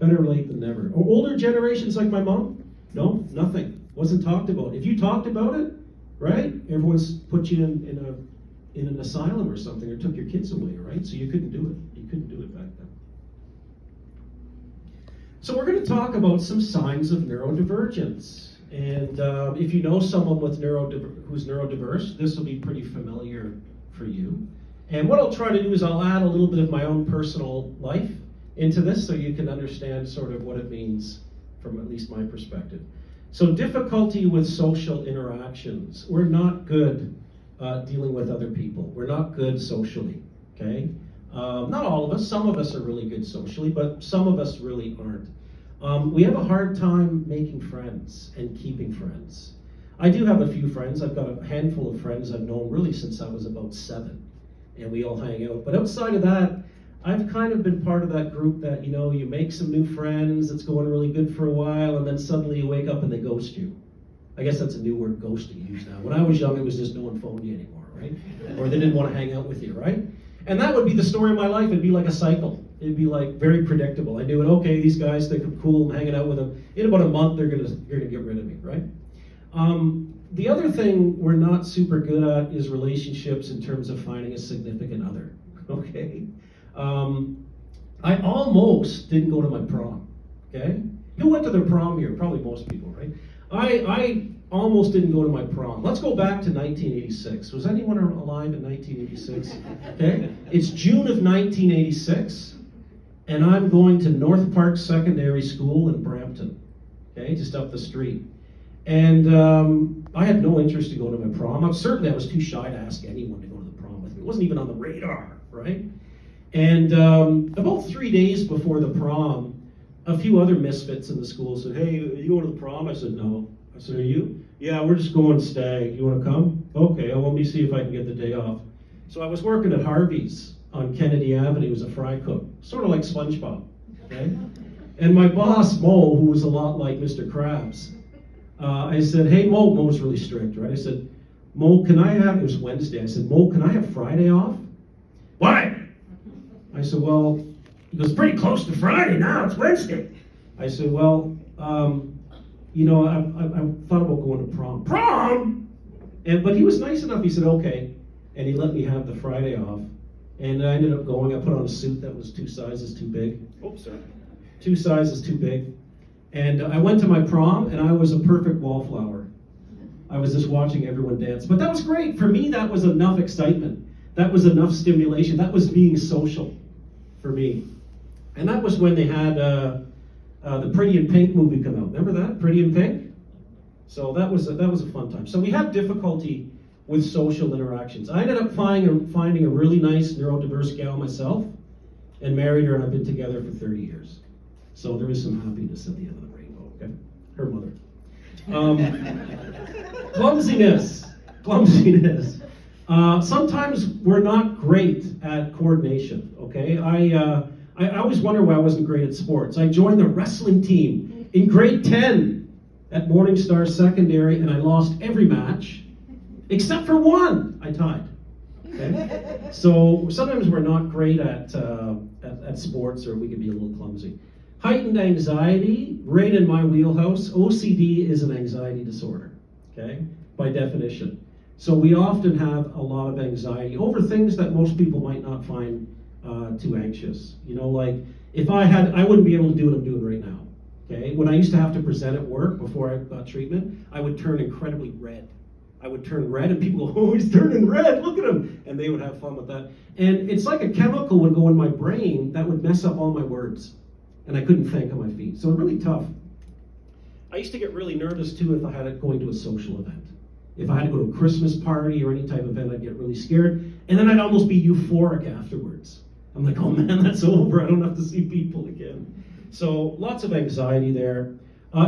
Better late than never. Or older generations like my mom? No, nothing. Wasn't talked about. If you talked about it, right, everyone's put you in an asylum or something, or took your kids away, right? So you couldn't do it. You couldn't do it back then. So we're going to talk about some signs of neurodivergence. And if you know someone with who's neurodiverse, this will be pretty familiar for you. And what I'll try to do is I'll add a little bit of my own personal life into this so you can understand sort of what it means from at least my perspective. So difficulty with social interactions. We're not good dealing with other people. We're not good socially, okay? Not all of us. Some of us are really good socially, but some of us really aren't. We have a hard time making friends and keeping friends. I do have a few friends. I've got a handful of friends I've known really since I was about 7, and we all hang out. But outside of that, I've kind of been part of that group that, you know, you make some new friends, it's going really good for a while, and then suddenly you wake up and they ghost you. I guess that's a new word, ghosting, used now. When I was young, it was just no one phoned you anymore, right? Or they didn't want to hang out with you, right? And that would be the story of my life. It'd be like a cycle. It'd be like very predictable. I knew it, okay, these guys think I'm cool, I'm hanging out with them. In about a month, they're gonna get rid of me, right? The other thing we're not super good at is relationships in terms of finding a significant other, okay? I almost didn't go to my prom, okay? Who went to their prom here? Probably most people, right? I almost didn't go to my prom. Let's go back to 1986. Was anyone alive in 1986? Okay? It's June of 1986, and I'm going to North Park Secondary School in Brampton, okay, just up the street. And I had no interest to go to my prom. I was too shy to ask anyone to go to the prom with me. It wasn't even on the radar, right? And about 3 days before the prom, a few other misfits in the school said, hey, you going to the prom? I said, no. I said, are you? Yeah, we're just going to stag. You want to come? Okay, well, let me see if I can get the day off. So I was working at Harvey's on Kennedy Avenue as a fry cook, sort of like SpongeBob, okay? And my boss, Mo, who was a lot like Mr. Krabs, I said, hey, Mo, Mo's really strict, right? I said, Mo, can I have, it was Wednesday, I said, Mo, can I have Friday off? Why? I said, well, he goes, pretty close to Friday now, it's Wednesday. I said, well, you know, I thought about going to prom. Prom? But he was nice enough, he said, okay. And he let me have the Friday off. And I ended up going, I put on a suit that was 2 sizes too big. Oops, sorry. 2 sizes too big. And I went to my prom, and I was a perfect wallflower. I was just watching everyone dance. But that was great. For me, that was enough excitement. That was enough stimulation. That was being social for me. And that was when they had the Pretty in Pink movie come out. Remember that? Pretty in Pink? So that was a fun time. So we have difficulty with social interactions. I ended up finding a really nice neurodiverse gal myself and married her, and I've been together for 30 years. So there is some happiness at the end of the rainbow, okay? Her mother. Clumsiness. Sometimes we're not great at coordination, okay? I always wonder why I wasn't great at sports. I joined the wrestling team in grade 10 at Morningstar Secondary, and I lost every match, except for one. I tied, okay? So sometimes we're not great at sports, or we can be a little clumsy. Heightened anxiety, right in my wheelhouse. OCD is an anxiety disorder, okay, by definition. So we often have a lot of anxiety over things that most people might not find too anxious. You know, like if I wouldn't be able to do what I'm doing right now, okay? When I used to have to present at work before I got treatment, I would turn incredibly red. I would turn red and people go, oh, he's turning red, look at him. And they would have fun with that. And it's like a chemical would go in my brain that would mess up all my words. And I couldn't think on my feet. So really tough. I used to get really nervous too if I had to go to a social event. If I had to go to a Christmas party or any type of event, I'd get really scared. And then I'd almost be euphoric afterwards. I'm like, oh man, that's over. I don't have to see people again. So lots of anxiety there.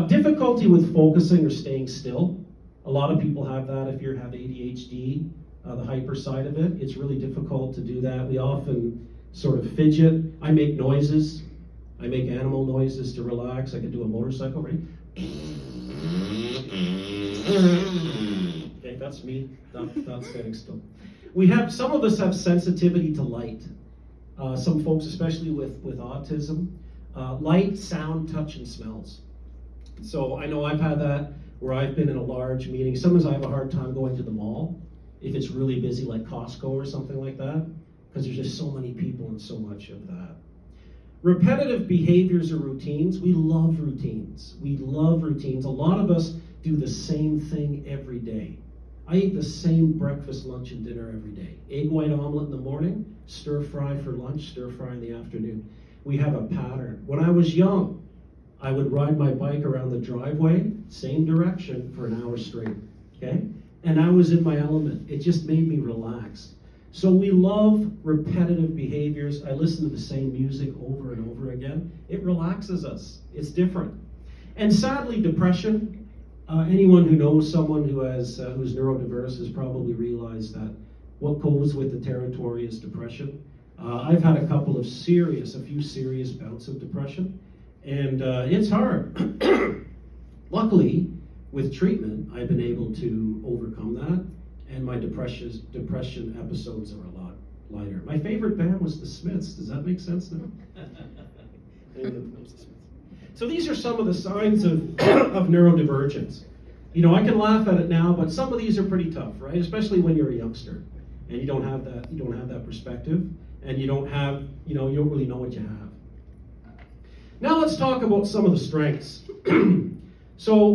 Difficulty with focusing or staying still. A lot of people have that. If you have ADHD, the hyper side of it, it's really difficult to do that. We often sort of fidget. I make noises. I make animal noises to relax. I can do a motorcycle, right? Okay, that's me. Not standing still. Some of us have sensitivity to light. Some folks, especially with autism, light, sound, touch, and smells. So I know I've had that where I've been in a large meeting. Sometimes I have a hard time going to the mall if it's really busy, like Costco or something like that, because there's just so many people and so much of that. Repetitive behaviors or routines. We love routines. We love routines. A lot of us do the same thing every day. I eat the same breakfast, lunch, and dinner every day. Egg white omelet in the morning, stir fry for lunch, stir fry in the afternoon. We have a pattern. When I was young, I would ride my bike around the driveway, same direction, for an hour straight, okay? And I was in my element. It just made me relax. So we love repetitive behaviors. I listen to the same music over and over again. It relaxes us. It's different. And sadly, depression. Anyone who knows someone who's neurodiverse has probably realized that what goes with the territory is depression. I've had a few serious bouts of depression, and it's hard. Luckily, with treatment, I've been able to overcome that, and my depression episodes are a lot lighter. My favorite band was the Smiths. Does that make sense now? So these are some of the signs of neurodivergence. You know, I can laugh at it now, but some of these are pretty tough, right? Especially when you're a youngster and you don't have that perspective, and you don't really know what you have. Now let's talk about some of the strengths. So